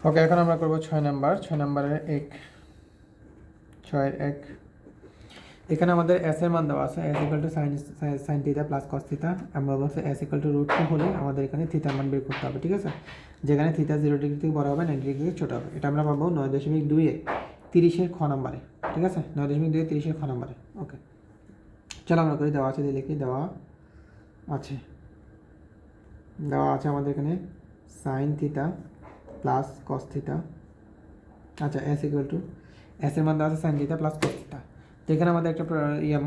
ওকে, এখন আমরা করবো 6 নাম্বার। 6 নাম্বারের 6-1 এখানে আমাদের এস এর মান দেওয়া আছে S equal to sine theta plus cos theta. আমরা বলছি এস ইকুয়াল টু √2 হলে আমাদের এখানে থিটার মান বের করতে হবে, ঠিক আছে? যেখানে থিটা 0 ডিগ্রি থেকে বড় হবে, 90 ডিগ্রি থেকে ছোটো হবে। এটা আমরা পাবো 9.2 30 খ নাম্বারে, ঠিক আছে? 9.2 30 খ নাম্বারে। ওকে, চলো আমরা করি। দেওয়া আছে দিয়ে লিখি। দেওয়া আছে আমাদের এখানে sine theta plus cos theta. আচ্ছা, এস ইকুয়াল টু এস এর মান দেওয়া আছে sine theta plus cos theta. তো এখানে আমাদের একটা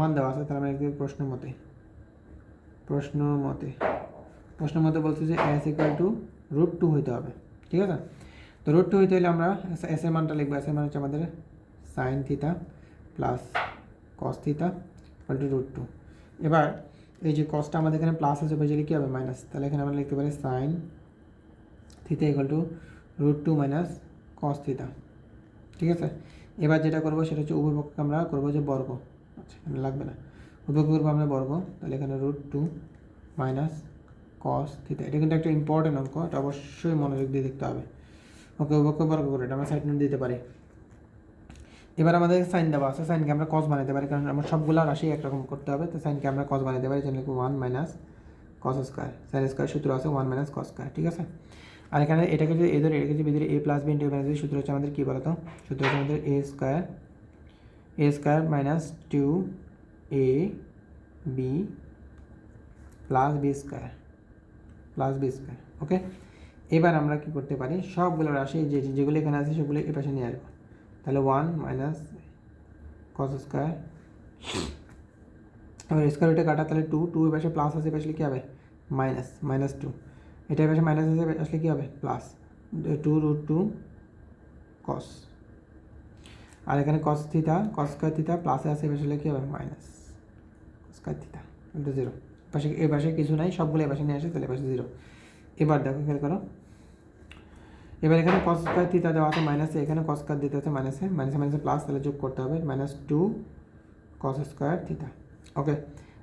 মান দেওয়া আছে, তার মানে প্রশ্ন মতে বলছে যে এস ইকুয়াল টু √2 হইতে হবে, ঠিক আছে? তো √2 হইতে হলে আমরা এস এর মানটা লিখবো। এস এর মান হচ্ছে আমাদের sine theta plus cos theta equal two √2। এবার এই যে কসটা আমাদের এখানে প্লাস আছে, বেজে কী হবে মাইনাস, তাহলে এখানে আমরা লিখতে পারি sine theta equal two √2 minus cos theta, ঠিক আছে? এবার যেটা করবো সেটা হচ্ছে উভয় পক্ষকে আমরা করবো যে বর্গ। আচ্ছা, এখানে লাগবে না, উভয় করবো আমরা বর্গ। তাহলে এখানে √2 মাইনাস কস থিটা। এটা কিন্তু একটা ইম্পর্টেন্ট অঙ্ক, এটা অবশ্যই মনোযোগ দিয়ে দেখতে হবে। ওকে, উভয়কে বর্গ করে এটা আমরা সাইড নোট দিতে পারি। এবার আমাদের সাইন দেওয়া আছে, সাইনকে আমরা কস বানাতে পারি, কারণ আমার সবগুলো রাশি একরকম করতে হবে। তো সাইনকে আমরা কস বানাতে পারি, যেমন 1 minus cos square. Sine square সূত্র আছে 1 মাইনাস কস স্কোয়ার, ঠিক আছে? আর এখানে এটাকে যদি এদের এটাকে যদি ভিতরে A plus B into A সূত্র হচ্ছে আমাদের কী বলতো? সূত্র হচ্ছে আমাদের A square minus 2ab plus B square. Okay, এবার আমরা কি করতে পারি, সবগুলো রাশি যেগুলো এখানে আছে সেগুলো এ পাশে নিয়ে আসবো। তাহলে 1 মাইনাস কস স্কোয়ার, এবার স্কোয়ার রুটে কাটা, তাহলে 2 এর পাশে প্লাস আছে, আসলে কী হবে -2। এটা এর পাশে মাইনাস আছে, আসলে কী হবে প্লাস 2√2 কস। আর এখানে কস স্কোয়ার থিটা প্লাসে আছে, আসলে কী হবে মাইনাস স্কোয়ার থিটা ইন্টু 0। পাশে এ পাশে কিছু নাই, সবগুলো এ পাশে নিয়ে আসে, তাহলে এ পাশে 0। এবার দেখো, খেয়াল করো, এবার এখানে কস স্কোয়ার থিটা দেওয়া আছে মাইনাসে, এখানে কস স্কোয়ার দিতে হচ্ছে মাইনাসে প্লাস, তাহলে যোগ করতে হবে -2 কস স্কোয়ার থিটা। ওকে,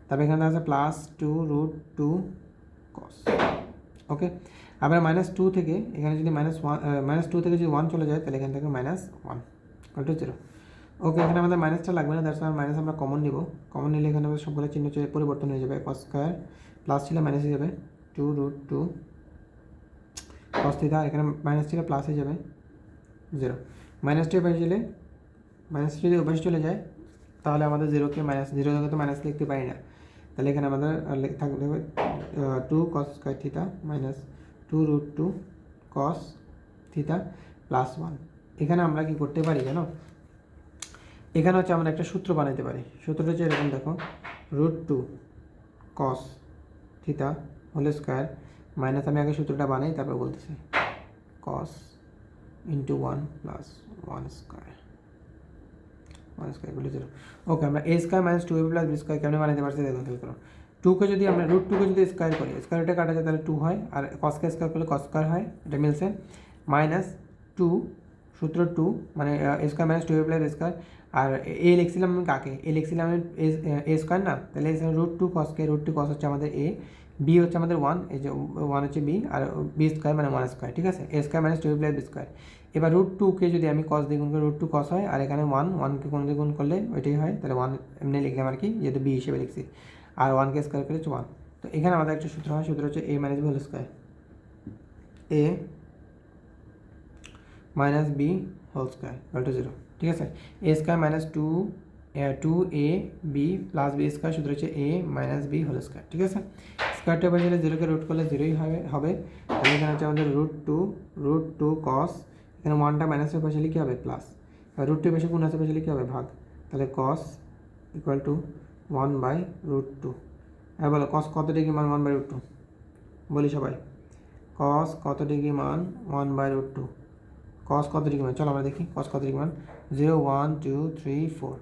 তারপরে এখানে আছে +2√2 কস। ওকে, আবার -2 থেকে এখানে যদি -2 থেকে যদি 1 চলে যায়, তাহলে এখান থেকে -1 = 0। ওকে, এখানে আমাদের মাইনাসটা লাগবে না, দ্যাটস ওয়াই মাইনাস আমরা কমন নিব। কমন নিলে এখানে আমাদের সবগুলো চিহ্ন পরিবর্তন হয়ে যাবে। কস স্কোয়ার প্লাস ছিল মাইনাস হয়ে যাবে 2√2 কস থিটা। এখানে মাইনাস ছিল প্লাস হয়ে যাবে 0। -2 এ গেলে মাইনাস যদি ওপাশে চলে যায়, তাহলে আমাদের 0কে -0 জায়গায় তো মাইনাস লিখতে পারি না, তাহলে এখানে আমাদের থাকবে 2 cos square theta minus 2√2 cos theta plus 1। এখানে আমরা কি করতে পারি জানো, এখানে হচ্ছে আমরা একটা সূত্র বানাইতে পারি। সূত্রটা হচ্ছে এরকম, দেখো, √2 cos theta whole square minus, আমি আগে সূত্রটা বানাই তারপর বলতেছি, cos into 1 plus 1 square 0। Okay, আমরা a square minus 2ab plus B square কেমন বানাতে পারছি দেখো, খেয়াল করো। 2কে যদি আমরা √2কে যদি স্কোয়ার করি, স্কোয়ারটা কাটা যায়, তাহলে 2 হয়, আর কসকে স্কোয়ার করলে কস স্কোয়ার হয়, এটা মিলছে। -2 সূত্র 2 মানে a square minus 2ab plus square. আর এ লিখছিলাম আমি কাকে, এ লিখছিলাম আমি এ স্কোয়ার না, তাহলে √2 কসকে, √2 কস হচ্ছে আমাদের এ, বি হচ্ছে আমাদের 1, এই যে 1 হচ্ছে বি, আর বি স্কোয়ার মানে 1 স্কোয়ার, ঠিক আছে? a square minus 2ab plus B square. এবার √2কে যদি আমি কস দিয়ে গুণ করি, √2 কস হয়, আর এখানে 1কে কোন দিয়ে গুণ করলে ওইটাই হয়, তাহলে 1 এমনি লিখলাম আর কি, যেহেতু বি হিসেবে লিখছি। আর 1কে স্কোয়ার করে হচ্ছে 1। তো এখানে আমাদের একটা সূত্র হয়, সূত্র হচ্ছে a minus B whole square, a minus B whole square equal to 0, ঠিক আছে? a square minus 2ab plus B square, সূত্র হচ্ছে a minus B whole square, ঠিক আছে? স্কোয়ারটা বসে 0কে রুট করলে 0ই হবে। তাহলে এখানে হচ্ছে আমাদের √2 কস, এখানে 1টা মাইনাসের পাশে কী হবে প্লাস, আর √2 পাশে কোন আছে পাশে কী হবে ভাগ, তাহলে কস ইকুয়াল টু 1/√2। হ্যাঁ বলো, কস কত ডিগ্রি মান 1/√2 বলি সবাই, কস কত ডিগ্রি মান 1/√2। কস কত ডিগ্রি মান, চলো আমরা দেখি কস কত ডিগ্রি মান। 0 1 2 3 4।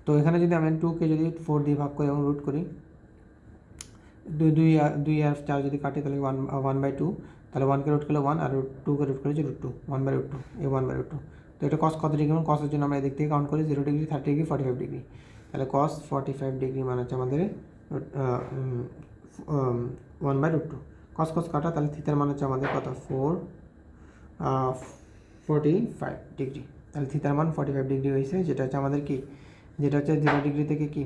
তো এখানে যদি আমি 2কে যদি 4 দিয়ে ভাগ করি এবং রুট করি, 2 আর 4 যদি কাটে, তাহলে 1/2, তাহলে 1কে রুট করলে 1, আর 2কে রুট করলে √2, 1/√2, এই 1/√2। তো এটা কস কত ডিগ্রি মান, কসের জন্য আমরা এদিক থেকে কাউন্ট করি 0 ডিগ্রি 30 ডিগ্রি 45 ডিগ্রি। তাহলে কস 45 ডিগ্রি মান হচ্ছে আমাদের 1/√2। কস কাটা, তাহলে থিতার মান হচ্ছে আমাদের কত, 4 45 ডিগ্রি। তাহলে থিতার মান 45 ডিগ্রি হয়েছে, যেটা হচ্ছে আমাদের কি, যেটা হচ্ছে 0 ডিগ্রি থেকে কি,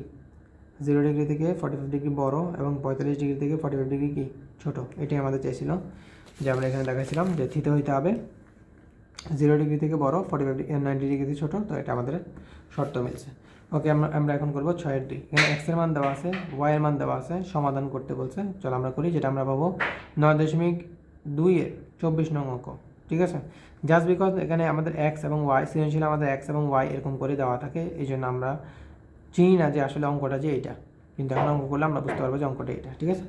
0 ডিগ্রি থেকে 45 ডিগ্রি বড় এবং 45 ডিগ্রি থেকে 45 ডিগ্রি কি ছোটো। এটাই আমাদের চাইছিল, যে আমরা এখানে দেখাচ্ছিলাম যে থিতা হইতে হবে 0 ডিগ্রি থেকে বড়, 90 ডিগ্রি থেকে ছোটো। তো এটা আমাদের শর্ত মিলছে। ওকে, আমরা এখন করবো 6-2। এখানে এক্সের মান দেওয়া আছে, ওয়াইয়ের মান দেওয়া আছে, সমাধান করতে বলছে। চলো আমরা করি, যেটা আমরা পাবো 9.2-এর 24 নং অঙ্ক। ঠিক আছে, জাস্ট বিকজ এখানে আমাদের এক্স এবং ওয়াই সৃজনশীল, আমাদের এক্স এবং ওয়াই এরকম করে দেওয়া থাকে, এই জন্য আমরা চিনি না যে আসলে অঙ্কটা যে এইটা, কিন্তু এখন অঙ্ক করলে আমরা বুঝতে পারবো যে অঙ্কটা এইটা। ঠিক আছে,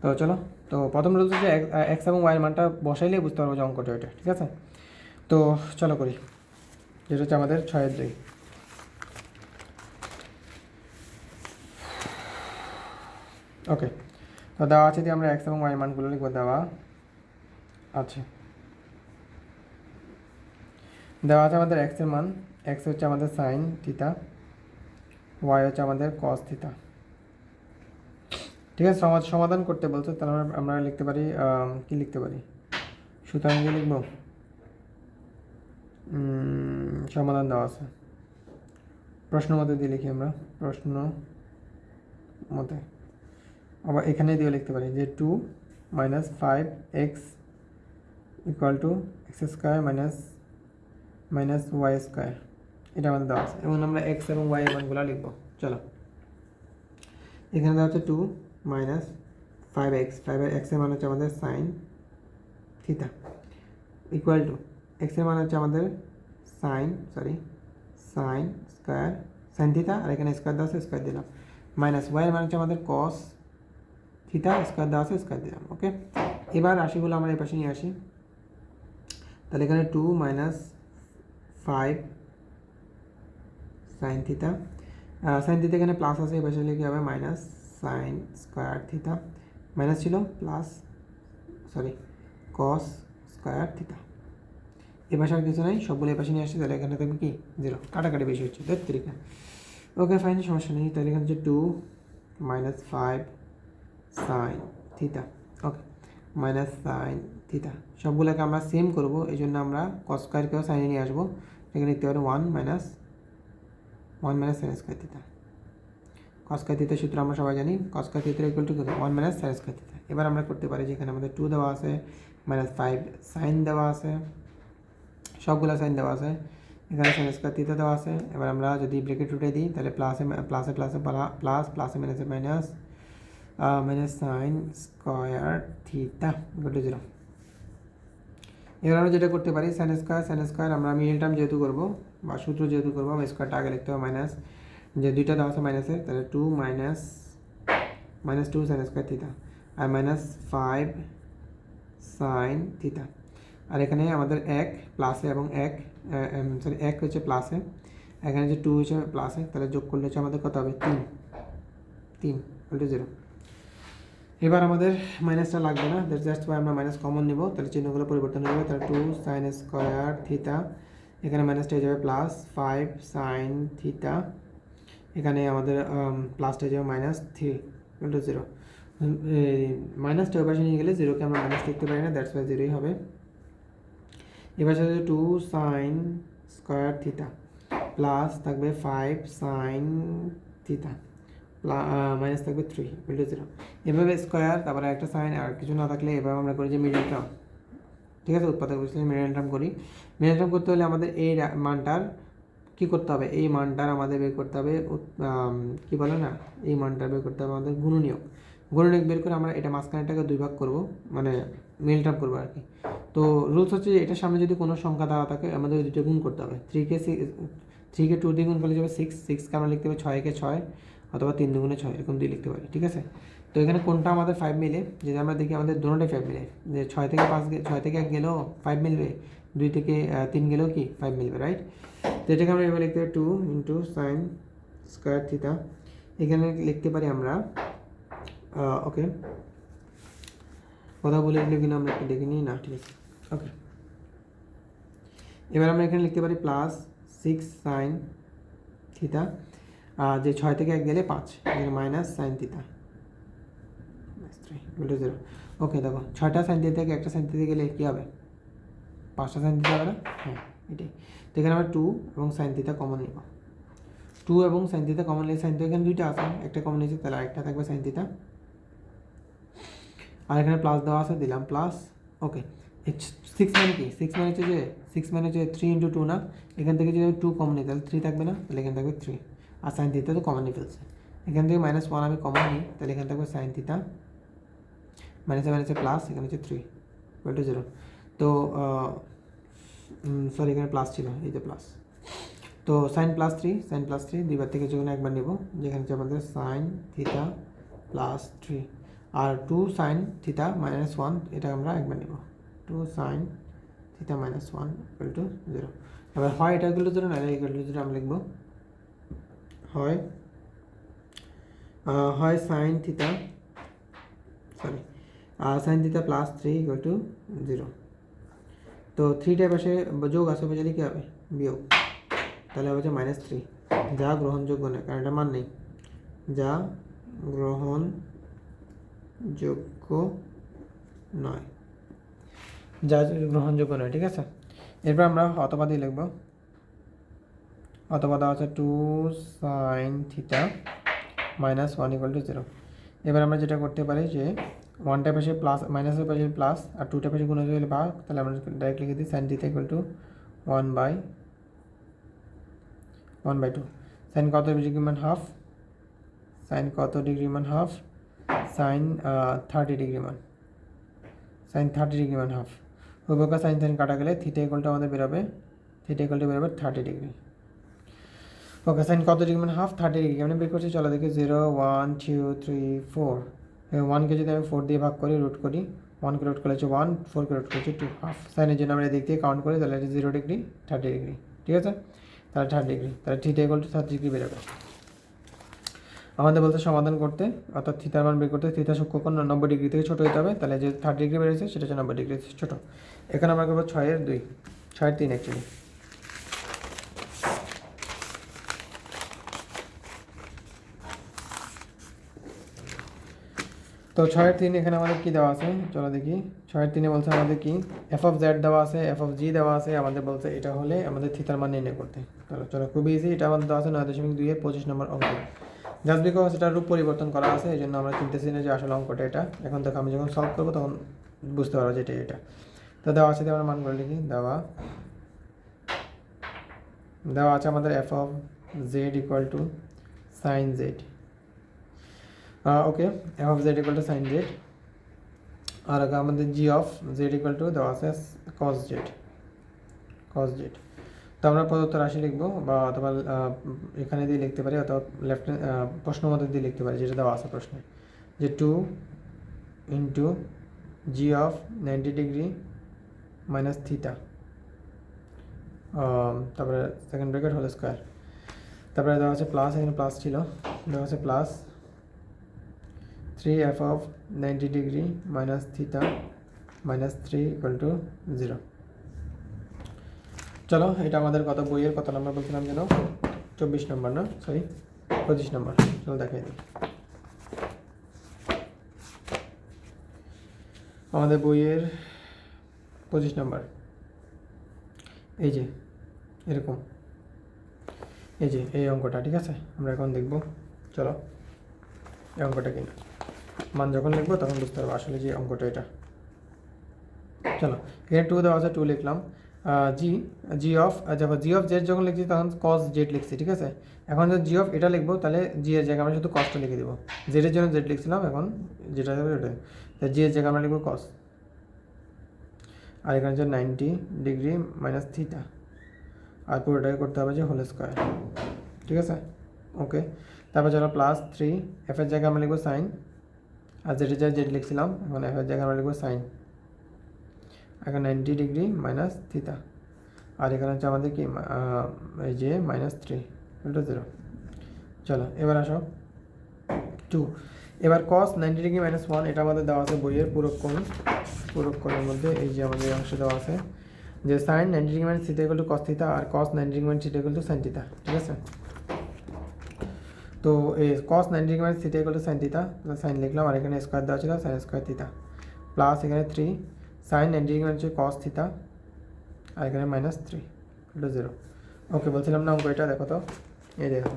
তো চলো, তো প্রথম রুলস হচ্ছে এক্স এবং ওয়াইয়ের মানটা বসাইলেই বুঝতে পারবো যে অঙ্কটা এটা। ঠিক আছে, তো চলো করি, যেটা হচ্ছে আমাদের 6-2। ওকে, তো দেওয়া আছে যে আমরা এক্স এবং ওয়াই মানগুলো লিখবো, দেওয়া আছে আমাদের এক্সের মান, এক্স হচ্ছে আমাদের সাইন থিতা, ওয়াই হচ্ছে আমাদের কস থিতা। ঠিক আছে, সমাধান করতে বলছে, তাহলে আমরা লিখতে পারি, কি লিখতে পারি, সুতরাং কি লিখব, সমাধান দেওয়া আছে, প্রশ্ন মতে দিয়ে লিখি আমরা, প্রশ্ন মতে। আবার এখানে দিয়ে লিখতে পারি যে 2 - 5x = x² মাইনাস y², এটা আমাদের দেওয়া আছে। এবং আমরা এক্স এবং ওয়াই এর মানগুলো লিখবো। চলো, এখানে দেওয়া হচ্ছে 2 - 5x, এক্স এর মান হচ্ছে আমাদের sign theta, equal two x এর মান হচ্ছে আমাদের সাইন স্কোয়ার সাইন থিতা, আর এখানে স্কোয়ার দেওয়া আছে, স্কোয়ার দিলাম, মাইনাস ওয়াই এর মান হচ্ছে আমাদের কস থিতা, স্কোয়ার দেওয়া আছে, স্কোয়ার দিলাম। ওকে, এবার রাশিগুলো আমরা এই পাশে নিয়ে আসি। তাহলে এখানে 2 - 5 সাইন থিতা, এখানে প্লাস আছে, এই পাশে লিখে হবে মাইনাস সাইন স্কোয়ার থিতা, মাইনাস ছিল প্লাস কস স্কোয়ার থিতা। এ পাশে আর কিছু নাই, সবগুলো এই পাশে নিয়ে আসছি। তাহলে এখানে থাকবে কি 0, কাটাকাটি বেশি হচ্ছে, 3। ওকে ফাইন, সমস্যা নেই। তাহলে এখানে হচ্ছে 2 - 5 সাইন থিতা, ওকে, মাইনাস সাইন থিতা। সবগুলোকে আমরা সেম করব, এই জন্য আমরা কস স্কোয়ারকেও সাইনে নিয়ে আসবো। এখানে লিখতে পারি 1 - sine square theta. Cos square থিতার সূত্র আমরা সবাই জানি, cos square theta equal to 1 - sine square theta. এবার আমরা করতে পারি, যেখানে আমাদের 2 দেওয়া আছে, -5 সাইন দেওয়া আছে, সবগুলো সাইন দেওয়া আছে, এখানে সাইন স্কোয়ার থিতা দেওয়া আছে। এবার আমরা যদি ব্রেকেট উঠে দিই, তাহলে প্লাসে প্লাসে minus sine square theta equal to 0। এবার আমরা যেটা করতে পারি, সাইন স্কোয়ার আমরা মিডল টার্ম যেহেতু করবো বা সূত্র যেহেতু করবো, আমরা স্কোয়ারটা আগে লিখতে হবে, মাইনাস যে দুইটা দেওয়া আছে মাইনাসের, তাহলে 2 - 2 সাইন স্কোয়ার থিতা, আর -5 সাইন থিতা। আর এখানে আমাদের 1 প্লাসে এবং 1 হচ্ছে প্লাসে, এখানে যে 2 হচ্ছে প্লাসে, তাহলে যোগ করলে হচ্ছে আমাদের কত হবে, 3 = 0। এবার আমাদের মাইনাসটা লাগবে না, জাস্ট আমরা মাইনাস কমন নিব, তাহলে চিহ্নগুলো পরিবর্তন হয়ে যাবে। তাহলে 2 সাইন স্কোয়ার থিতা, এখানে মাইনাসটা হয়ে যাবে প্লাস 5 সাইন থিতা, এখানে আমাদের প্লাসটা হয়ে যাবে -3 = 0। মাইনাসটা ওই পাশে নিয়ে গেলে 0কে আমরা মাইনাস লিখতে পারি না, দ্যাটস ওয়াই 0ই হবে। এবার সাথে 2 সাইন স্কোয়ার থিতা প্লাস থাকবে 5 সাইন থিতা, মাইনাস থাকবে 3 = 0। এভাবে স্কোয়ার, তারপরে একটা সাইন, আর কিছু না থাকলে এভাবে আমরা করি যে মিডল টার্ম। ঠিক আছে, উৎপাদক বলছিলাম মিডল টার্ম করি। মিডল টার্ম করতে হলে আমাদের এই মানটার কী করতে হবে, এই মানটার আমাদের বের করতে হবে, কী বলে না, এই মানটার বের করতে হবে আমাদের গুণনীয়ক বের করে আমরা এটা মাঝখানেটাকে 2 ভাগ করবো, মানে মিডল টার্ম করবো আর কি। তো রুলস হচ্ছে যে এটার সামনে যদি কোনো সংখ্যা দেওয়া থাকে, আমাদের দুটো গুণ করতে হবে। 3কে 2 দিয়ে গুণ করলে যাবে 6কে আমরা লিখতে পারি 6কে 6, অথবা 3 2 6, এরকম দিয়ে লিখতে পারি। ঠিক আছে, তো এখানে কোনটা আমাদের 5 মিলে, যদি আমরা দেখি আমাদের দুটোটাই 5 মিলে, যে 6 থেকে 1 গেলেও 5 মিলবে, 2 থেকে 3 গেলেও কি 5 মিলবে, রাইট। তো এটাকে আমরা এবার লিখতে পারি 2 × সাইন স্কোয়ার থিতা, এখানে লিখতে পারি আমরা, ওকে, কথা বলে লিখলে কিনা আমরা একটু দেখে নিই না, ঠিক আছে। ওকে, এবার আমরা এখানে লিখতে পারি প্লাস 6 সাইন থিতা, যে 6 থেকে 1 গেলে 5, এখানে মাইনাস সাইন থিতা = 0। ওকে, দেখো 6টা সাইন থিতা থেকে একটা সাইন থিতা গেলে কী হবে, 5টা সাইন থিতা হবে না? হ্যাঁ, এটাই। তো এখানে আমরা 2 এবং সাইন থিতা কমন নিব। 2 এবং সাইন থিতা কমন নিলে সাইন থিতা এখানে দুইটা আছে, একটা কমন নিয়েছি, তাহলে আরেকটা থাকবে সাইন থিতা। আর এখানে প্লাস দেওয়া আছে, দিলাম প্লাস। ওকে, 6 মানে কি? 6 মানে হচ্ছে যে 3 ইন্টু 2 না? এখান থেকে যদি আমি 2 কমন নিই তাহলে 3 থাকবে না? তাহলে এখানে থাকবে 3। আর সাইন থিতা তো কমন নিয়ে ফেলছে, এখান থেকে -1 আমি কমন নিই, তাহলে এখানে থাকবে সাইন থিতা মাইনাসে মাইনাসে প্লাস, এখানে হচ্ছে 3 ইকুয়াল টু 0। তো সরি, এখানে প্লাস ছিল, এই যে প্লাস। তো সাইন প্লাস 3 দুইবার থেকে যখন একবার নেব, যেখানে হচ্ছে আমাদের সাইন থিতা প্লাস 3, আর 2 সাইন থিতা -1 এটা আমরা একবার নেব, 2 সাইন থিতা -1 ইকুয়াল টু 0। এবার হয় এটা ইকুয়াল টু 0, না ইকুয়াল টু 0 আমরা লিখব, হয় sine theta plus 3 equal to 0। তো 3টা পাশে যোগ আছে, বুঝলে কী হবে? বিয়োগ। তাহলে হবে -3, যা গ্রহণযোগ্য নয়, কারণ এটা মান নেই, যা গ্রহণযোগ্য নয়, ঠিক আছে। এরপর আমরা অথবা দিয়ে লিখব, অথবা দেওয়া আছে 2 সাইন থিতা -1 ইকুয়াল টু 0। এবার আমরা যেটা করতে পারি যে 1টা পাশে প্লাস, মাইনাসের পাশে প্লাস, আর 2টা পাশে গুণ হলে ভাগ, তাহলে আমরা ডাইরেক্ট লিখে দিই sine theta equal to 1/2। Sine কত ডিগ্রি মান হাফ? সাইন 30 ডিগ্রি মান, হাফ। উভয় সাইন কাটা গেলে থিটা ইকুয়ালটা আমাদের বেরোবে, 30 ডিগ্রি। ওকে, সাইন কত ডিগ্রি মান হাফ? 30 ডিগ্রি। আমরা বের করছি, চলো দেখি 0 1 2 3 4। 1কে যদি আমি 4 দিয়ে ভাগ করি, রুট করি, 1কে রুট করলে হচ্ছে 1, 4কে রুট করলে হচ্ছে 2, হাফ। সাইনের জন্য আমরা এদিক দিয়ে কাউন্ট করি, তাহলে এটা 0 ডিগ্রি, 30 ডিগ্রি, ঠিক আছে। তাহলে 30 ডিগ্রি, তাহলে থিটা ইকুয়াল টু 30 ডিগ্রি বেরোবে। আমাদের বলতে সমাধান করতে, অর্থাৎ থিতার মান বের করতে, থিতা সূক্ষ্মকোণ 90 ডিগ্রি থেকে ছোটো হতে হবে, তাহলে যে 30 ডিগ্রি বেরিয়েছে সেটা হচ্ছে 90 ডিগ্রি ছোটো। এখানে আমরা করবো 6/2, 6/3 অ্যাকচুয়ালি। তো 6/3 এখানে আমাদের কি দেওয়া আছে, চলো দেখি। 6/3 বলছে আমাদের কি, f(z) দেওয়া আছে, f(g) দেওয়া আছে, আমাদের বলছে এটা হলে আমাদের থিতার মান নির্ণয় করতে। চলো খুবই ইজি, এটা আমাদের দেওয়া আছে 9.2 এর 25 নম্বর অঙ্ক। জাস্ট বিকজ এটার রূপ পরিবর্তন করা আছে, এই জন্য আমরা চিন্তেছি না যে আসলে অঙ্কটা এটা। এখন দেখো আমি যখন সলভ করবো তখন বুঝতে পারবো যে এটা। তো দেওয়া আছে, আমরা মান করে লিখি। দেওয়া আছে আমাদের f(z) equal to sine z। Okay, f(z) equal to sine z। আর আমাদের g(z) ইকুয়াল টু দেওয়া আছে cos z। তো আমরা প্রদত্ত রাশি লিখবো, বা অথবা এখানে দিয়ে লিখতে পারি, অথবা লেফট প্রশ্ন মধ্যে দিয়ে লিখতে পারি, যেটা দেওয়া আছে প্রশ্নে, যে 2 ইন্টু g(90 ডিগ্রি মাইনাস থিতা), তারপরে সেকেন্ড ব্র্যাকেট হোল স্কোয়ার, তারপরে দেওয়া আছে প্লাস, এখানে প্লাস ছিল, দেওয়া আছে plus 3f(90 degree minus theta minus 3 equal to 0। চলো, এটা আমাদের কত বইয়ের কত নাম্বার বলছিলাম যেন, 24 নম্বর না, সরি 25 নম্বর। চলো দেখাই দিই, আমাদের বইয়ের 25 নম্বর। এই যে এরকম, এই যে এই অঙ্কটা, ঠিক আছে। আমরা এখন দেখব, চলো এই অঙ্কটা কিনা মান যখন লিখবো তখন বুঝতে পারবো আসলে যে অঙ্কটা এটা। চলো, এখানে 2 দেওয়া আছে, 2 লিখলাম। জি অফ জেড যখন লিখছি তখন কস জেড লিখছি, ঠিক আছে। এখন যদি জি অফ এটা লিখবো, তাহলে জি এর জায়গায় আমরা শুধু কসটা লিখে দেবো। জেডের জন্য জেড লিখছিলাম, এখন যেটা হবে ওটা, তাই জি এর জায়গায় আমরা লিখবো কস। আর এখানে হচ্ছে 90 ডিগ্রি মাইনাস থিটা, আর পুরোটাকে করতে হবে যে হোল স্কোয়ার, ঠিক আছে। ওকে, তারপর চলো প্লাস 3, এফ এর জায়গায় আমরা লিখবো সাইন, আর জেডের জায়গায় জেড লিখছিলাম, এখন এফ এর জায়গায় আমরা লিখবো সাইন। এখন 90 ডিগ্রি মাইনাস থিতা, আর এখানে হচ্ছে আমাদের কি, এই যে -3 = 0। চলো এবার আসো 2। এবার cos 90 ডিগ্রি -1, এটা আমাদের দেওয়া আছে বইয়ের পূরক কোণের মধ্যে। এই যে আমাদের অংশ দেওয়া আছে যে sin 90 degree - theta = cos theta, আর cos 90 degree - theta = sin theta, ঠিক আছে। তো এই cos 90 degree - theta = sin theta, sine লিখলাম, আর এখানে স্কয়ার দেওয়া ছিল sin স্কয়ার থিটা, প্লাস এখানে 3 sin 90 ডিগ্রি - cos থিটা আর এখানে -3 ইকুয়াল টু 0। ওকে, বলছিলাম না অঙ্ক এটা দেখো তো, এই দেখো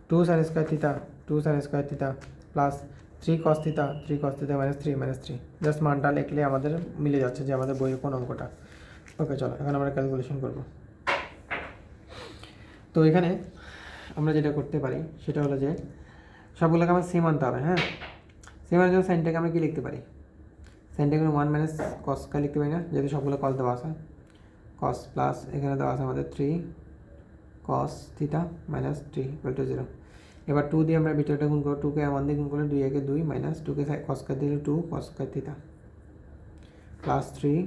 2 sin square theta 2 sin square theta plus 3 cos theta -3 just মানটা লিখলে আমাদের মিলে যাচ্ছে যে আমাদের বইয়ের কোন অঙ্কটা। ওকে চলো এখন আমরা ক্যালকুলেশন করব। তো এখানে আমরা যেটা করতে পারি সেটা হলো যে সবগুলোকে আমার সেম আনতে হবে। হ্যাঁ, সেম আনার জন্য সাইনটাকে আমরা কি লিখতে পারি, সাইনটাকে 1 মাইনাস কসকে লিখতে পারি না, যেহেতু সবগুলো কস দেওয়া আছে। কস প্লাস এখানে দেওয়া আছে আমাদের 3 cos থিটা -3 ইকুয়াল টু 0। এবার 2 দিয়ে আমরা ভিতরটা গুণ করব, 2কে 1 দিয়ে গুণ করলে 2 একে 2 মাইনাস 2কে cos স্কয়ার দিলে 2 cos square theta plus 3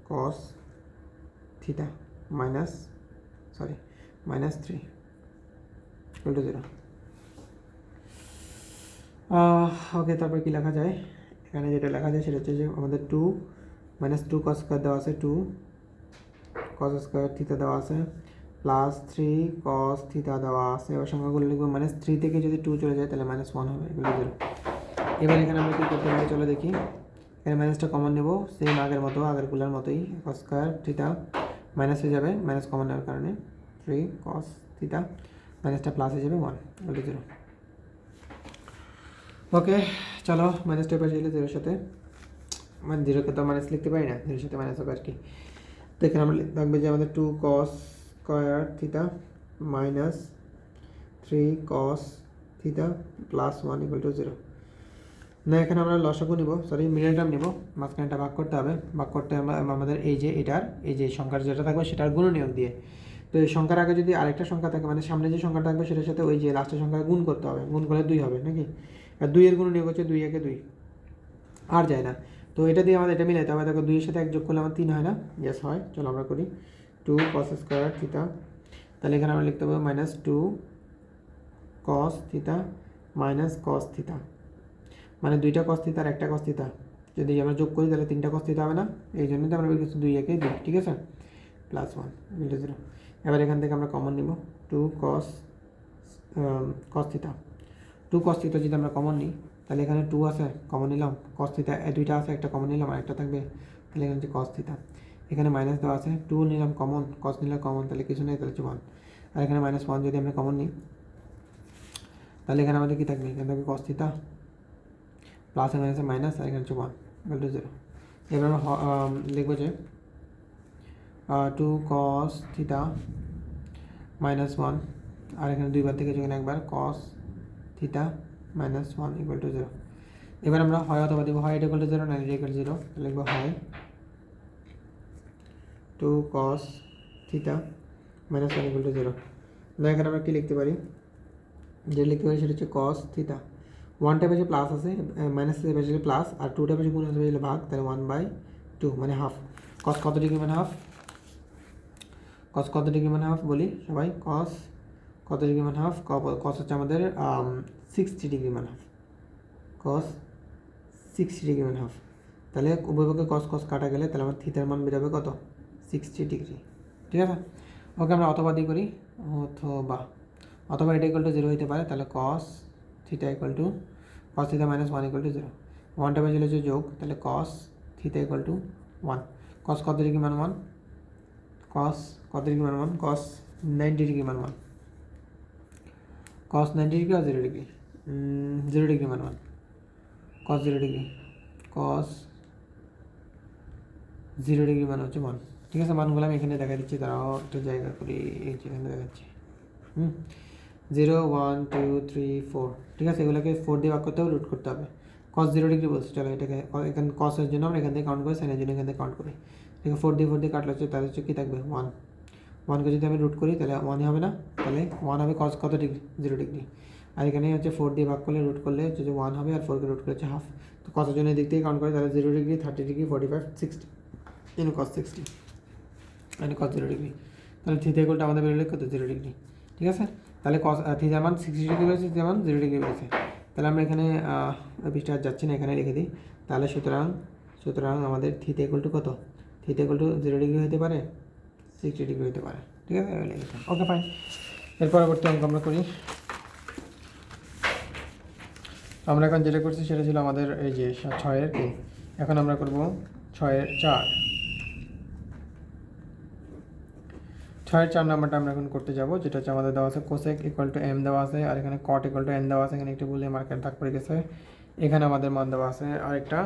cos theta -3 equal to 0। ওকে, তারপর কি লেখা যায়, এখানে যেটা লেখা যায় সেটা হচ্ছে যে আমাদের 2 -2 cos স্কয়ার দেওয়া আছে, 2 cos স্কয়ার থিটা দেওয়া আছে প্লাস 3 cos থিটা দেওয়া আছে। এবার সংখ্যাগুলো লিখবো, -3 থেকে যদি 2 চলে যায় তাহলে -1 হবে, এগুলো 0। এবার এখানে আমরা কী করতে পারি চলো দেখি, এখানে মাইনাসটা কমন নেব, সেম আগের মতো আগেরগুলোর মতোই। cos স্কয়ার থিটা মাইনাস হয়ে যাবে, মাইনাস কমন নেওয়ার কারণে 3 cos থিটা মাইনাসটা প্লাস হয়ে যাবে 1 ইকুয়াল টু 0। ওকে চলো, মাইনাসটা পাশে গেলে 0-এর সাথে, মানে 0-কে তো মাইনাস লিখতে পারি না, 0-এর সাথে মাইনাস হবে আর কি। তো এখানে আমরা থাকবে যে আমাদের 2 cos square theta -3 cos theta plus 1 equal to 0। না, এখানে আমরা লসাগু নিব, সরি মিডল টার্ম নিব, মাঝখানটা ভাগ করতে হবে। ভাগ করতে আমরা আমাদের এই যে এটার এই যে সংখ্যার যেটা থাকবে সেটার গুণনীয়ক দিয়ে। তো এই সংখ্যার আগে যদি আরেকটা সংখ্যা থাকে, মানে সামনে যে সংখ্যা থাকবে সেটার সাথে ওই যে লাস্টের সংখ্যা গুণ করতে হবে, গুণ করলে 2 হবে নাকি। আর 2 এর গুণনীয়ক হচ্ছে 2 একে 2, আর যায় না। তো এটা দিয়ে আমাদের এটা মিলাইতে হবে। দেখো 2 এর সাথে 1 যোগ করলে আমার 3 হয় না, ইয়েস হয়। চলো আমরা করি 2 cos স্কয়ার থিটা, তাহলে এখানে আমরা লিখতে হবে -2 cos থিটা cos থিটা, মানে 2টা cos থিটা আর একটা cos থিটা যদি আমরা যোগ করি তাহলে 3টা cos থিটা হবে না, এই জন্য তো আমরা লিখেছি 2 একে 2, ঠিক আছে, প্লাস 1 ইকুয়াল টু 0। এবার এখান থেকে আমরা কমন নিব 2 cos থিটা, 2 cos থিটা যদি আমরা কমন নিই তাহলে এখানে 2 আছে, কমন নিলাম, cos থিটা 2টা আছে, একটা কমন নিলাম আর একটা থাকবে, তাহলে এখানে হচ্ছে cos থিটা। এখানে মাইনাস দেওয়া আছে, 2 নিলাম কমন, cos নিলাম কমন, তাহলে কিছু নেই, তাহলে হচ্ছে 1। আর এখানে -1 যদি আমরা কমন নিই তাহলে এখানে আমাদের কী থাকবে, এখানে থাকবে cos থিটা প্লাস এখানে আছে মাইনাস, আর এখানে হচ্ছে 1 ইকুয়াল টু 0। এবার আমরা লিখবো যে 2 cos থিটা -1, আর এখানে 2 বার থেকে যেখানে একবার cos থিটা -1 ইকুয়াল টু 0। এবার আমরা হয় অথবা দেবো, হয় এটা ইকুয়াল টু 0 না এটা ইকুয়াল টু 0, লিখবো হয় 2 cos থিটা -1 ইকুয়াল টু 0। না, এখানে আমরা কী লিখতে পারি, যে লিখতে পারি সেটা হচ্ছে cos থিটা, 1টা পেছনে প্লাস আছে, মাইনাসের পেছনে প্লাস, আর 2টা পেছনে গুণ আছে পেছনে ভাগ, তাহলে 1/2 মানে হাফ। cos কত ডিগ্রি মানে হাফ, cos কত ডিগ্রি মানে হাফ বলি সবাই, cos কত ডিগ্রি মানে হাফ, cos হচ্ছে আমাদের 60 ডিগ্রি মানে হাফ, cos 60 ডিগ্রি মানে হাফ। তাহলে উভয়পক্ষে cos কাটা গেলে তাহলে আমার থিটার মান বেরোবে কত, 60 ডিগ্রি, ঠিক আছে। ওকে, আমরা অথবা দিয়ে করি, অথবা এটা ইকুয়াল টু 0 হতে পারে, তাহলে cos theta equal two cos theta -1 equal to 0, 1টা বেজে হচ্ছে যোগ, তাহলে cos theta equal to 1। cos কত ডিগ্রি মান 1, cos কত ডিগ্রি মান 1, cos 90 ডিগ্রি মান 1, cos 90 ডিগ্রি আর 0 ডিগ্রি, 0 ডিগ্রি মান 1, cos 0 ডিগ্রি, cos 0 ডিগ্রি মান হচ্ছে 1, ঠিক আছে। মানগুলো আমি এখানে দেখা দিচ্ছি, তারাও একটা জায়গা করি, এই যেখানে দেখাচ্ছি 0 1 2 3 4, ঠিক আছে। এগুলোকে 4 দিয়ে ভাগ করতে হবে, রুট করতে হবে। cos 0 ডিগ্রি বলছে, চলো এটাকে এখানে cos-এর জন্য আমরা এখান থেকে কাউন্ট করি, সাইনের জন্য এখান থেকে কাউন্ট করি, ঠিক আছে। 4 দিয়ে কাটলে হচ্ছে তাহলে হচ্ছে কী থাকবে 1, 1কে যদি আমি রুট করি তাহলে 1 হবে না, তাহলে 1 হবে cos কত ডিগ্রি 0 ডিগ্রি, আর এখানে হচ্ছে 4 দিয়ে ভাগ করলে রুট করলে হচ্ছে 1 হবে, আর 4কে রুট করলে হচ্ছে হাফ। তো cos-এর জন্য দিক থেকে কাউন্ট করি, তাহলে 0 degree 30 degree 45 60 cos 60 cos 0 degree, তাহলে থিটা ইকুয়ালটা আমাদের বেরোলে কত 0 ডিগ্রি, ঠিক আছে। তাহলে cos থিটার মান 60 ডিগ্রি বেরোচ্ছে, থিটার মান 0 ডিগ্রি বেরোচ্ছে। তাহলে আমরা এখানে পৃষ্ঠা আর যাচ্ছি না, এখানে লিখে দিই। তাহলে সুতরাং আমাদের থিটা ইকুয়াল টু কত, থিটা ইকুয়াল টু 0 ডিগ্রি হতে পারে, 60 ডিগ্রি হতে পারে, ঠিক আছে। ওকে ফাইন, এর পরবর্তী অঙ্ক আমরা করি। আমরা এখন যেটা করছি সেটা ছিল আমাদের এই যে 6-এর কি, এখন আমরা করব 6-এর 4। 4 নাম্বারটা আমরা এখন করতে যাব, যেটা হচ্ছে আমাদের দেওয়া আছে কোসেক ইকুয়াল টু এম দেওয়া আছে, আর এখানে কট ইকুয়াল টু এন দেওয়া আছে। এখানে একটু ভুলে মার্কেট দাগ পড়ে গেছে, এখানে আমাদের মান দেওয়া আছে আরেকটা।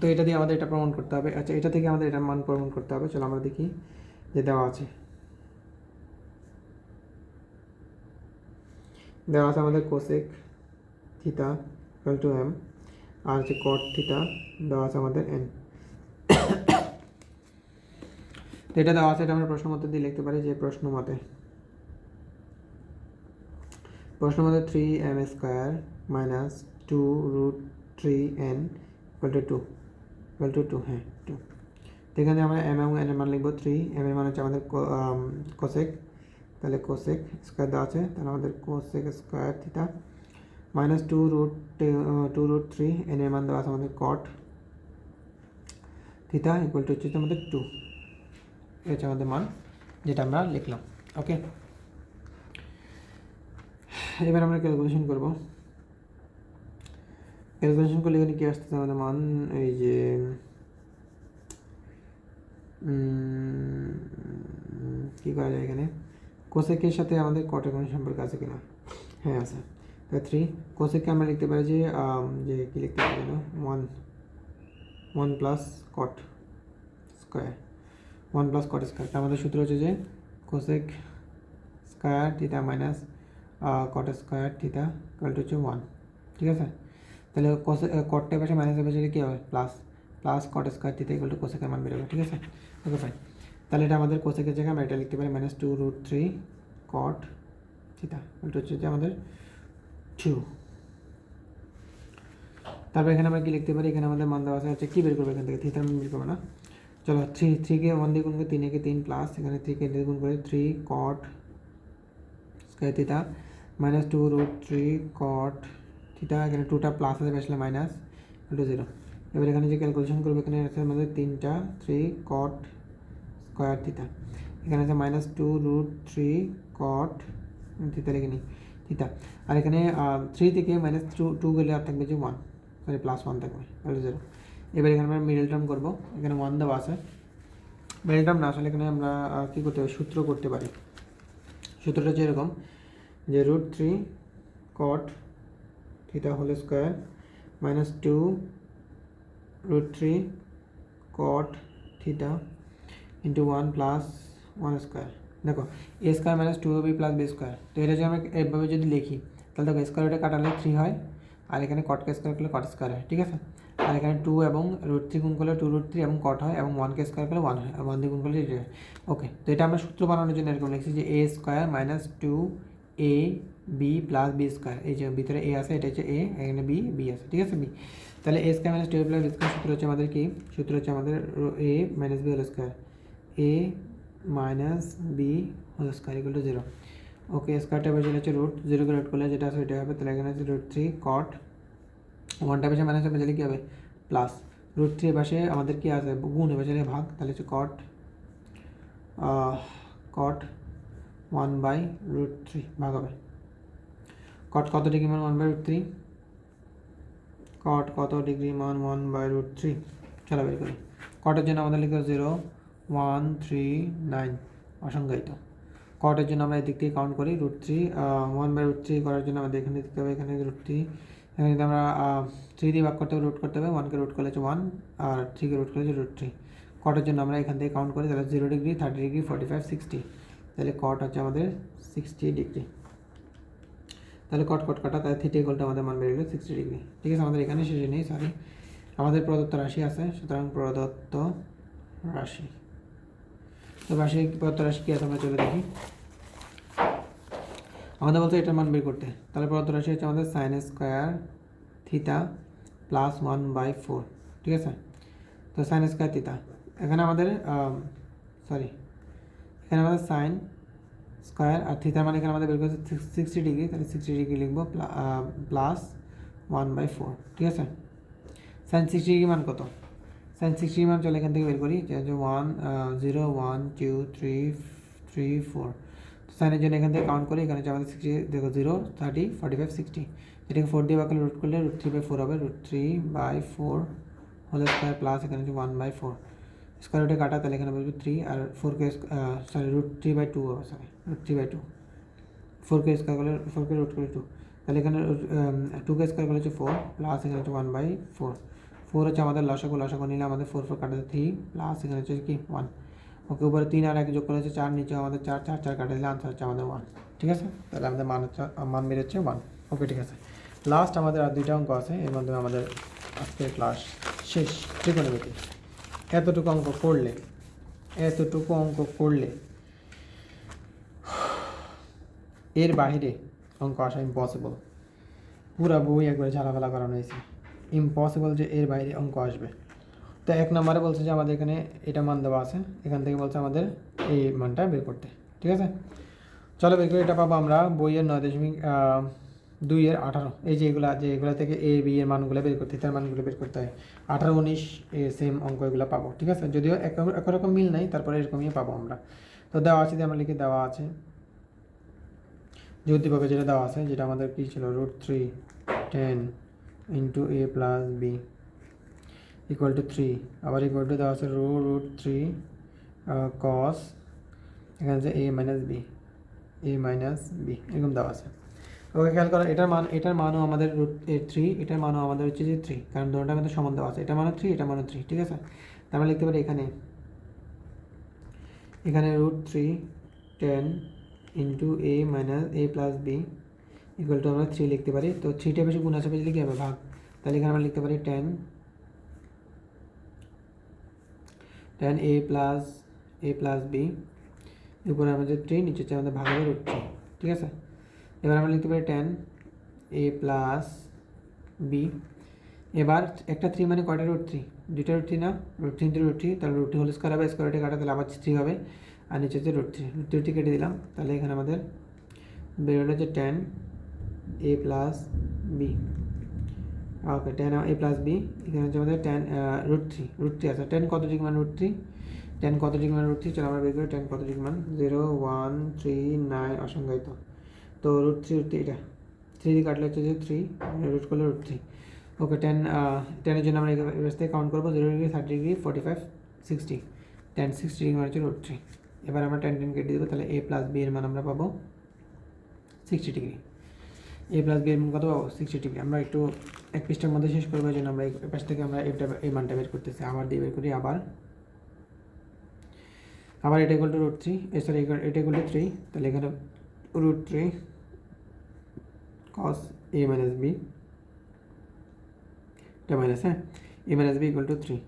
তো এটা দিয়ে আমাদের এটা প্রমাণ করতে হবে। আচ্ছা, এটা থেকে আমাদের এটার মান প্রমাণ করতে হবে। চলো আমরা দেখি যে দেওয়া আছে আমাদের cosec theta equal to M, আর হচ্ছে কট থিটা দেওয়া আছে আমাদের এন। তো এটা দেওয়া আছে, এটা আমরা প্রশ্ন মতে দিয়ে লিখতে পারি যে প্রশ্ন মতে 3m square minus 2√3n equal to 2 হ্যাঁ 2। তো এখানে আমরা এম এবং এন এর মান লিখবো 3। এম এর মান হচ্ছে আমাদের কোসেক, তাহলে কোসেক স্কোয়ার দেওয়া আছে, তাহলে আমাদের cosec square theta minus 2√3 N এর মান দেওয়া আছে আমাদের কট থিটা ইকুয়াল টু হচ্ছে আমাদের 2। এটা হচ্ছে আমাদের মান, যেটা আমরা লিখলাম। ওকে, এবার আমরা ক্যালকুলেশন করব। ক্যালকুলেশন করলে এখানে কি আসতেছে আমাদের মান, এই যে কী করা যায় এখানে, কোসেকের সাথে আমাদের কটের কোনো সম্পর্ক আছে কিনা? হ্যাঁ আছে। তো 3 কোসেককে আমরা লিখতে পারি যে কী লিখতে পারি না, 1 plus cot square, 1 plus cot square. আমাদের সূত্র হচ্ছে যে cosec square theta minus caught square theta equal to হচ্ছে 1। ঠিক আছে, তাহলে কটটা পাশে মাইনাসের পাশে কী হবে, plus cot square theta equal to কোসেকের মান বেরোবে। ঠিক আছে, ওকে ফাইন। তাহলে এটা আমাদের কোসেকের জায়গায় আমরা এটা লিখতে পারি minus 2√3 cot theta equal to হচ্ছে যে আমাদের 2। তারপর এখানে আমরা কি লিখতে পারি, এখানে আমাদের মান দেওয়া আছে, হচ্ছে কী বের করবো এখান থেকে, থিটার মান বের করবো না। চলো 3কে 1 দিয়ে গুণ করে 3 3 প্লাস এখানে 3কে গুণ করে 3 কট square theta minus 2√3 cot theta, এখানে 2টা প্লাস আছে আসলে মাইনাস ইকুয়াল টু 0। এবার এখানে যে ক্যালকুলেশন করবো, এখানে আছে আমাদের 3 কট স্কোয়ার থিটা, এখানে আছে মাইনাস 2√3 কট থিটা লিখে নিই থিটা, আর এখানে 3 থেকে মাইনাস 2 গেলে আর থাকবে যে 1, সরি প্লাস 1 থাকবে তাহলে 0। এবার এখানে আমরা মিডল টার্ম করবো, এখানে 1 দেওয়া আছে, মিডল টার্ম না আসলে এখানে আমরা কী করতে পারি, সূত্র করতে পারি। সূত্রটা হচ্ছে এরকম যে √3 cot theta whole square minus 2√3 cot theta into 1 plus 1 square. দেখো A square minus 2ab plus B square. তো এটা যদি আমরা এভাবে যদি লিখি, তাহলে দেখো স্কোয়ারটা কাটালে 3 হয়, আর এখানে কটকে স্কোয়ার করলে কট স্কোয়ার হয়। ঠিক আছে, আর এখানে 2 এবং √3 গুণ করলে 2√3 এবং কট হয়, এবং 1কে স্কোয়ার করলে 1 হয়, আর 1 দিয়ে গুণ করলে এটা হয়। ওকে, তো এটা আমরা সূত্র বানানোর জন্য এরকম লিখছি যে A square minus 2ab plus B square. এই যে ভিতরে এ আছে, এটা হচ্ছে এ, এখানে বি আছে। ঠিক আছে, বি, তাহলে A square minus 2ab plus B square সূত্র হচ্ছে আমাদের কি, সূত্র হচ্ছে আমাদের A minus B whole square, A minus B whole square equal to 0। Okay, স্কোয়ারটা বেশি হচ্ছে √0কে রুট করলে যেটা আছে ওইটা হবে, তাহলে এখানে হচ্ছে √3 কট, 1টা পাশে মাইনাস হবে, তাহলে কী হবে প্লাস, √3 পাশে আমাদের কি আছে গুণ, এবার ভাগ, তাহলে হচ্ছে কট 1/√3 ভাগ হবে। কট কত ডিগ্রি মান 1/√3, কট কত ডিগ্রি মান 1/√3, চলো বের করি। কটের জন্য আমাদের লিখতে 0 1 3 9 অসংজ্ঞায়িত। কটের জন্য আমরা এদিক থেকে কাউন্ট করি √3, 1/√3 করার জন্য আমাদের এখানে দিতে হবে, এখানে √3, এখানে যদি আমরা 3 দিয়ে ভাগ করতে হবে, রুট করতে হবে, 1কে রুট করলে হচ্ছে 1, আর 3কে রুট করলে হচ্ছে √3। কটের জন্য আমরা এখান থেকে কাউন্ট করি, তাহলে 0 ডিগ্রি 30 ডিগ্রি 45 60, তাহলে কট হচ্ছে আমাদের 60 ডিগ্রি। তাহলে কট কাটা, তাহলে থিটা ইকুয়াল টু আমাদের মান বেরিয়ে গেল 60 ডিগ্রি। ঠিক আছে, আমাদের এখানে শেষে নেই, সরি, আমাদের প্রদত্ত রাশি আছে, সুতরাং প্রদত্ত রাশি, তো প্রদত্ত রাশি কী আছে আমরা চলে দেখি। আমাদের বলতে এটার মান বের করতে, তাহলে প্রদত্ত রাশি হচ্ছে আমাদের সাইন স্কোয়ার থিটা প্লাস 1/4। ঠিক আছে, তো সাইন স্কোয়ার থিটা, এখানে আমাদের এখানে আমাদের সাইন স্কোয়ার আর থিটার মানে এখানে আমাদের বের করছে 60 ডিগ্রি, তাহলে 60 ডিগ্রি লিখবো প্লাস 1/4। ঠিক আছে, সাইন 60 ডিগ্রি মান কত, সাইন 60 ডিগ্রি মান চলে এখান থেকে বের করি, যে 1 0 1 2 3 3 4। সাইনের জন্য এখান থেকে কাউন্ট করি, এখানে হচ্ছে আমাদের 60, দেখো 0 30 45 60, এটাকে 4 দিয়ে বাকি রুট করলে √3/4 হবে, √3/4 হোল স্কোয়ার প্লাস এখানে হচ্ছে 1/4। স্কোয়ার রুটে কাটা, তাহলে এখানে বসবে 3 আর 4k সরি √3/2 হবে, সরি √3/2। 4k স্কোয়ার করলে 4k রুট করলে 2, তাহলে এখানে 2k স্কোয়ার করলে হচ্ছে 4 প্লাস এখানে হচ্ছে 1/4। 4 হচ্ছে আমাদের লসাগু নিলে আমাদের 4 4 কাটাতে 3 প্লাস এখানে হচ্ছে কি 1। ওকে, উপরে 3 আর 1 যোগ করলে হচ্ছে 4, নিচে আমাদের 4 4 4 কাটা দিলে আনসার হচ্ছে আমাদের 1। ঠিক আছে, তাহলে আমাদের মান বের হচ্ছে 1। ওকে, ঠিক আছে। লাস্ট আমাদের আর 2টা অঙ্ক আছে, এর মাধ্যমে আমাদের আজকের ক্লাস শেষ। ত্রিকোণমিতি এতটুকু অঙ্ক করলে এর বাইরে অঙ্ক আসা ইম্পসিবল। পুরা বই একবারে ঝালাফালা করানো হয়েছে, ইম্পসিবল যে এর বাইরে অঙ্ক আসবে। তো 1 নম্বরে বলছে যে আমাদের এখানে এটা মান দেওয়া আছে, এখান থেকে বলছে আমাদের এই মানটা বের করতে। ঠিক আছে, চলো বের করে। এটা পাবো আমরা বইয়ের 9.2-18। এই যে এগুলা থেকে এ বি এর মানগুলো বের করতে, তার মানগুলো বের করতে হয়। 18 19 সেম অঙ্ক এগুলো পাবো। ঠিক আছে, যদিও একরকম মিল নাই, তারপরে এরকমই পাবো আমরা। তো দেওয়া আছে, আমরা লিখে দেওয়া আছে যেহেতুভাবে যেটা দেওয়া আছে, যেটা আমাদের কী ছিল, √3 10 × a + b = 3, আবার ইকুয়াল টু দেওয়া আছে √3 cos এখানে আছে a - b এরকম দেওয়া আছে। ওকে, খেয়াল করো, এটার মানও আমাদের √3, এটার মানও আমাদের হচ্ছে যে 3, কারণ দুটোটার মধ্যে সমান দেওয়া আছে। এটা মানও 3, এটা মানও 3। ঠিক আছে, তার আমরা লিখতে পারি এখানে √3 10 × a + b = আমরা 3 লিখতে পারি। তো 3টা বেশি গুণ আছে, লিখে হবে ভাগ, তাহলে এখানে আমরা লিখতে পারি 10 a + b উপরে আমাদের 3, নিচে হচ্ছে আমাদের ভাগ হবে √3। ঠিক আছে, এবার আমরা লিখতে পারি 10 a + b। এবার একটা 3 মানে কয়টা √3? 2টা √3 না, √3 × √3, তাহলে √3 হোল স্কোয়ার হবে, স্কোয়ারটা কাটা, তাহলে আবার 3 হবে, আর নিচে হচ্ছে √3 কেটে দিলাম। তাহলে এখানে আমাদের বের হলো যে 10 a + b। Okay, 10 a + b, এখানে হচ্ছে আমাদের 10 √3 আছে। 10 কত ডিগ্রি মান √3? 10 কত ডিগ্রি মান √3? চলো আমরা বের করি 10 কত ডিগ্রি মান। 0 1 3 9 অসংজ্ঞায়িত। তো √3 এটা 3 দিয়ে কাটলে হচ্ছে যে 3, রুট করলে √3। ওকে, 10 এর জন্য আমরা এবার থেকে কাউন্ট করবো 0 ডিগ্রি 30 ডিগ্রি 45 60, 10 60 ডিগ্রি মানে হচ্ছে √3। এবার আমরা 10 কেটে দেবো, তাহলে a + b এর মান আমরা পাবো 60 ডিগ্রি। a + b এর মান কত পাবো? 60 ডিগ্রি। আমরা একটু এক পৃষ্ঠার মধ্যে শেষ করবো, এই জন্য আমরা এই পাশ থেকে আমরা এই মানটা বের করতেছি। আবার দিয়ে বের করি, আবার এটা = √3, সরি এটা = 3, তাহলে এখানে √3 cos a - b, এটা মাইনাস, হ্যাঁ, a - b = 3।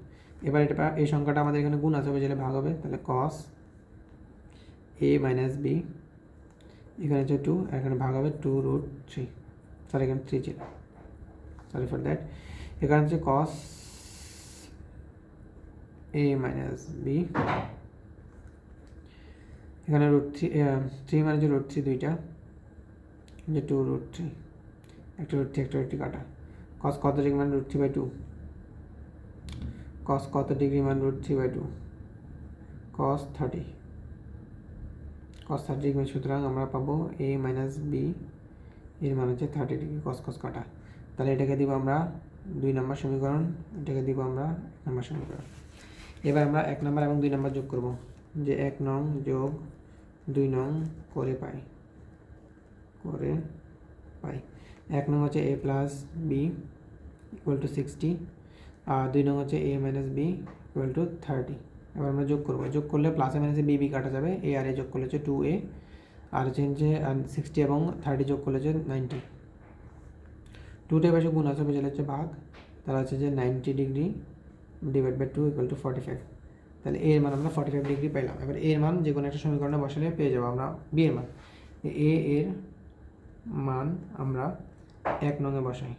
এবার এটা এই সংখ্যাটা আমাদের এখানে গুণ আছে, বুঝলে ভাগ হবে, তাহলে cos a - b এখানে হচ্ছে 2, এখানে ভাগ হবে 2√3, সরি এখানে 3 ছিল, সরি ফর দ্যাট। এখানে হচ্ছে cos a - b, এখানে √3 মানে যে √3 দুইটা, যে 2√3, একটা √3 কাটা। cos কত ডিগ্রি মান √3/2? cos কত ডিগ্রি মান √3/2? cos 30 degree. সুতরাং আমরা পাবো a - b এর মান হচ্ছে 30 ডিগ্রি। cos কাটা, তাহলে এটাকে দিব আমরা 2 নম্বর সমীকরণ, এটাকে দিব আমরা 1 নম্বর সমীকরণ। এবার আমরা 1 নম্বর এবং 2 নম্বর যোগ করব, যে 1 নং যোগ 2 নং করে পাই 1 নং হচ্ছে a + b = 60, আর 2 নং হচ্ছে a - b = 30। এবার আমরা যোগ করব, যোগ করলে প্লাসে মাইনাসে b কাটা যাবে, a আর a যোগ করলে হচ্ছে 2a, আর হচ্ছে 60 এবং 30 যোগ করলে হচ্ছে 90। 2টা পাশে গুণ আছে, বুঝলে হচ্ছে ভাগ, তাহলে হচ্ছে যে 90 ডিগ্রি / 2 = 45। তাহলে a এর মান আমরা 45 ডিগ্রি পেলাম। এবার a এর মান যে কোনো একটা সমীকরণে বসালে পেয়ে যাবো আমরা b এর মান। a এর মান আমরা 1 নংয়ে বসাই,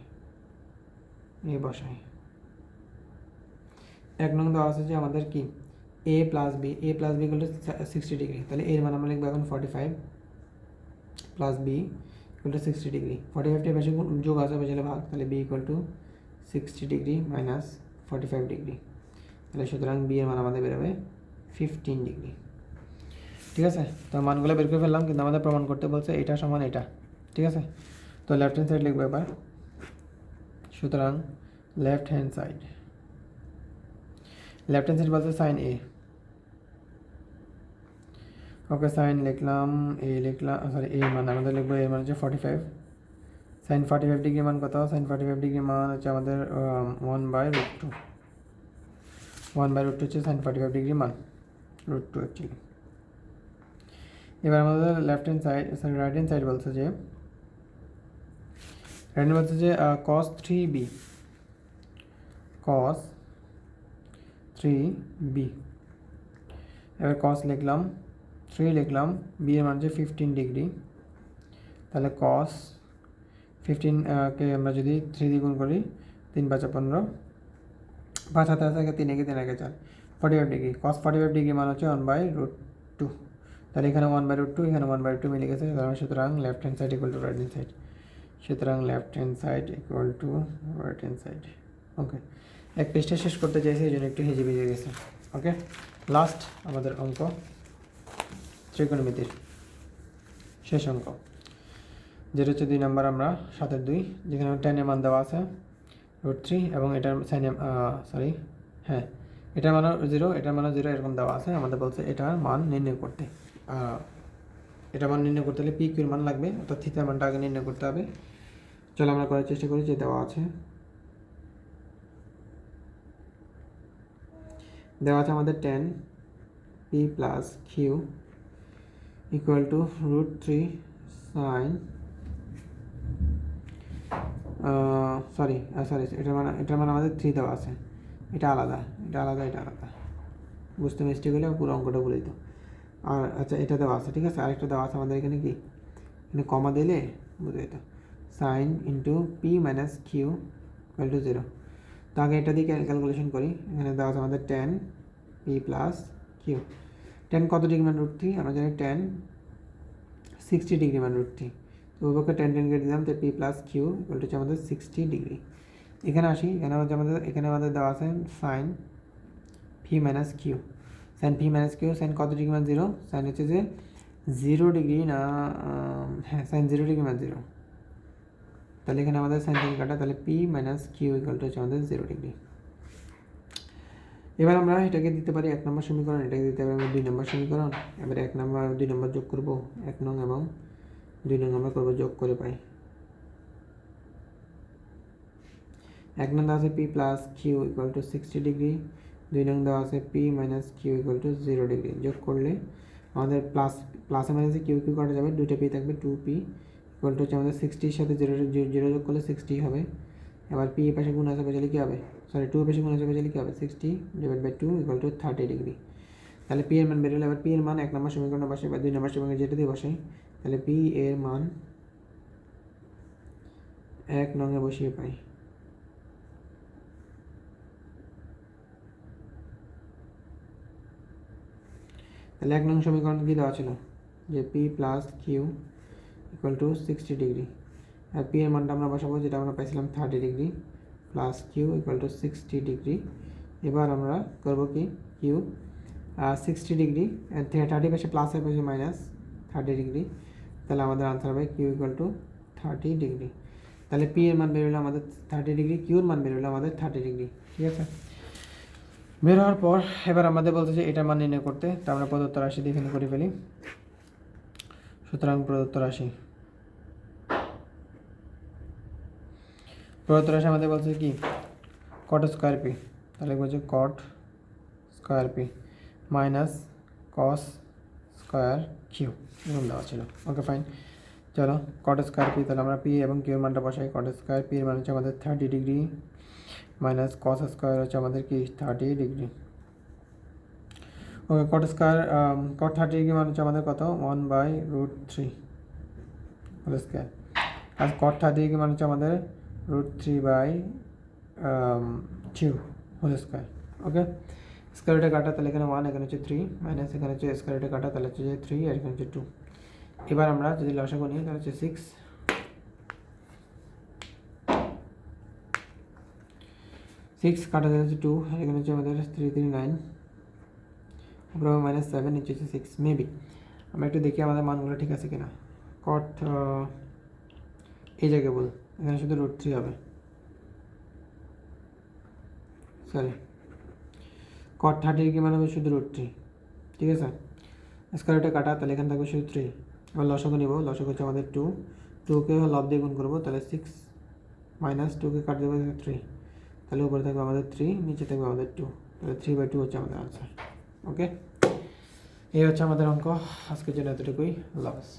1 নং দেওয়া আছে যে আমাদের কি a + b = 60 ডিগ্রি, তাহলে এর মান আমরা লিখবো এখন 45 + b = 60 ডিগ্রি। 45টা বেশি যোগ আছে, বুঝলে ভাগ, তাহলে b = 60 ডিগ্রি - 45 ডিগ্রি, তাহলে সুতরাং b এর মান আমাদের বেরোবে 15 ডিগ্রি। ঠিক আছে, তো মানগুলো বের করে ফেললাম, কিন্তু আমাদের প্রমাণ করতে বলছে এটা সমান এটা। ঠিক আছে, তো লেফট হ্যান্ড সাইড লিখবো এবার। সুতরাং left hand left hand side বলছে সাইন এ। ওকে, সাইন লিখলাম, এ লিখলাম, সরি এ মান আমাদের লিখবো, এর মান হচ্ছে 45। সাইন 45 ডিগ্রি মান কত? সাইন 45 ডিগ্রি মান হচ্ছে আমাদের 1/√2। 1/√2 হচ্ছে সাইন 45 ডিগ্রি মান, √2 অ্যাকচুয়ালি। এবার আমাদের left hand side, sorry right hand side বলছে যে cos 3b, cos 3b। এবার cos লিখলাম, 3 লিখলাম, b এর মান হচ্ছে 15 ডিগ্রি। তাহলে cos 15 কে আমরা যদি 3 দিয়ে গুণ করি, 3 5 15, 5 হাতে আছে 3 একে 3 একে 4, 45 ডিগ্রি। cos 45 ডিগ্রি মান হচ্ছে 1/√2। তাহলে এখানে 1/√2, এখানে 1/2 মিলে গেছে। সুতরাং left hand side equal to right hand side. সুতরাং left hand side equal to right hand side. Okay, এক পৃষ্ঠা শেষ করতে চাইছি, এই জন্য একটু হেজে বেজে গেছে। ওকে, লাস্ট আমাদের অঙ্ক, ত্রিকোণমিতির শেষ অঙ্ক, যেটা হচ্ছে 2 নম্বর, আমরা 7/2, যেখানে 10 এর মান দেওয়া আছে √3 এবং এটার সাইন সরি হ্যাঁ এটার মানও 0, এটার মানও 0 এরকম দেওয়া আছে। আমাদের বলছে এটার মান নির্ণয় করতে, এটা মান নির্ণয় করতে হলে পি কিউর মান লাগবে, অর্থাৎ থিটার মানটা আগে নির্ণয় করতে হবে। চলো আমরা করার চেষ্টা করি। যে দেওয়া আছে আমাদের 10 P plus Q equal to √3 sine sorry এটার মানে আমাদের 3 দেওয়া আছে, এটা আলাদা, এটা আলাদা, এটা আলাদা, বুঝতে মিস্টেক হলে পুরো অঙ্কটা বলে দিত। আর আচ্ছা, এটা দেওয়া আছে, ঠিক আছে। আরেকটা দেওয়া আছে আমাদের এখানে, কি এখানে কমা দিলে বুঝে যেত, sine into P minus Q equal to 0। তো আগে এটা দিয়ে ক্যালকুলেশন করি। এখানে দেওয়া আছে আমাদের 10 পি প্লাস কিউ। 10 কত ডিগ্রি মান √3? আমরা জানি 10 60 ডিগ্রি মান √3। তো ওই পক্ষে 10 কেটে দিলাম, তো P plus Q equal to হচ্ছে আমাদের 60 ডিগ্রি। এখানে আসি, এখানে আমাদের দেওয়া আছে sine P minus Q. Sine P minus Q, sine কত ডিগ্রি মান 0? সাইন হচ্ছে যে 0 ডিগ্রি না, হ্যাঁ সাইন 0 ডিগ্রি মান 0। তাহলে এখানে আমাদের সাইন থেকে কাটা, তাহলে P minus Q equal to হচ্ছে আমাদের 0 ডিগ্রি। এবার আমরা এটাকে দিতে পারি 1 নম্বর সমীকরণ, এটাকে দিতে পারি 2 নম্বর সমীকরণ। এবার 1 নম্বর 2 নম্বর যোগ করব, 1 নং এবং 2 নং আমরা করবো যোগ করে পাই। 1 নং দেওয়া আছে P plus Q equal to 60 degree, 2 নং দেওয়া আছে P minus Q equal to 0 degree. যোগ করলে আমাদের প্লাসে মাইনাসে কিউ কিউ কাটা যাবে, 2টা পি থাকবে, 2p ইকুয়াল টু হচ্ছে আমাদের 60-এর সাথে 0 যোগ করলে 60 হবে। এবার পি এর পাশে গুণ আছে, পেছালে কী হবে? সরি 2 এর পাশে গুণ আছে, পেছালে কী হবে? 60/2 ইকুয়াল টু 30 ডিগ্রি। তাহলে পি এর মান বেরোলে, এবার পি এর মান 1 নম্বর সমীকরণে বসে বা 2 নম্বর সমীকরণে যেটা দিয়ে বসাই, তাহলে পি এর মান 1 নংয়ে বসিয়ে পাই। তাহলে 1 নং সমীকরণ কী দেওয়া ছিল? যে P plus Q equal to 60 degree. আর পি এর মানটা আমরা বসাবো, যেটা আমরা পাইছিলাম 30 degree, plus Q equal to 60 degree. এবার আমরা করবো কি, কিউ 60 ডিগ্রি, 30 পাশে প্লাস হয়, পাশে মাইনাস 30 ডিগ্রি। তাহলে আমাদের আনসার হবে কিউ ইকুয়াল টু 30 ডিগ্রি। তাহলে পি এর মান বেরোলো আমাদের 30 ডিগ্রি, কিউর মান বেরোলো আমাদের 30 ডিগ্রি, ঠিক আছে। বের হওয়ার পর এবার আমাদের বলতে যে এটার মান নির্ণয় করতে, তা আমরা প্রদত্ত রাশি দিয়ে এখানে করে ফেলি। সুতরাং প্রদত্ত রাশি আমাদের বলছে কি, কট স্কোয়ার পি। তাহলে বলছে cot square P minus cos square Q, এরকম দেওয়া ছিল। ওকে ফাইন, চলো কট স্কোয়ার পি, তাহলে আমরা পি এবং কিউর মানটা বসাই। কট স্কোয়ার পি এর মান হচ্ছে আমাদের 30 ডিগ্রি মাইনাস কস স্কোয়ার হচ্ছে আমাদের কি 30 ডিগ্রি। ওকে, কট 30 ডিগ্রি মান হচ্ছে আমাদের কত? 1/√3 হোল স্কোয়ার। আর কট 30 ডিগ্রি মান হচ্ছে আমাদের √3/2 হোল স্কোয়ার। ওকে, স্কোয়ার রুটে কাটা, তাহলে এখানে 1, এখানে হচ্ছে 3, মাইনাস এখানে হচ্ছে স্কোয়ার রুটে কাটা, তাহলে হচ্ছে 3 আর এখানে হচ্ছে 2। এবার আমরা যদি লসাগু নিই, তাহলে হচ্ছে 6 কাটা যাচ্ছে 2, আর এখানে হচ্ছে আমাদের 3 3 9, তারপর -7, নিচে হচ্ছে 6। মেবি আমরা একটু দেখি আমাদের মানগুলো ঠিক আছে কিনা। কট এই জায়গায় বল, এখানে শুধু √3 হবে, সরি কট 30 কি মানে হবে শুধু √3, ঠিক আছে। স্কয়ার রুটে কাটা, তাহলে এখানে থাকবে শুধু 3। এবার লসাগু নিব, লসাগু হচ্ছে আমাদের 2, 2কে লব দিয়ে গুণ করবো, তাহলে 6 মাইনাস 2কে কাট দেবো 3, তাহলে উপরে থাকবে আমাদের 3, নিচে থাকবে আমাদের 2, তাহলে 3/2 হচ্ছে আমাদের আনসার। ওকে, এই হচ্ছে আমাদের অঙ্ক। আজকের জন্য এতটুকুই। আল্লাহ হাফেজ।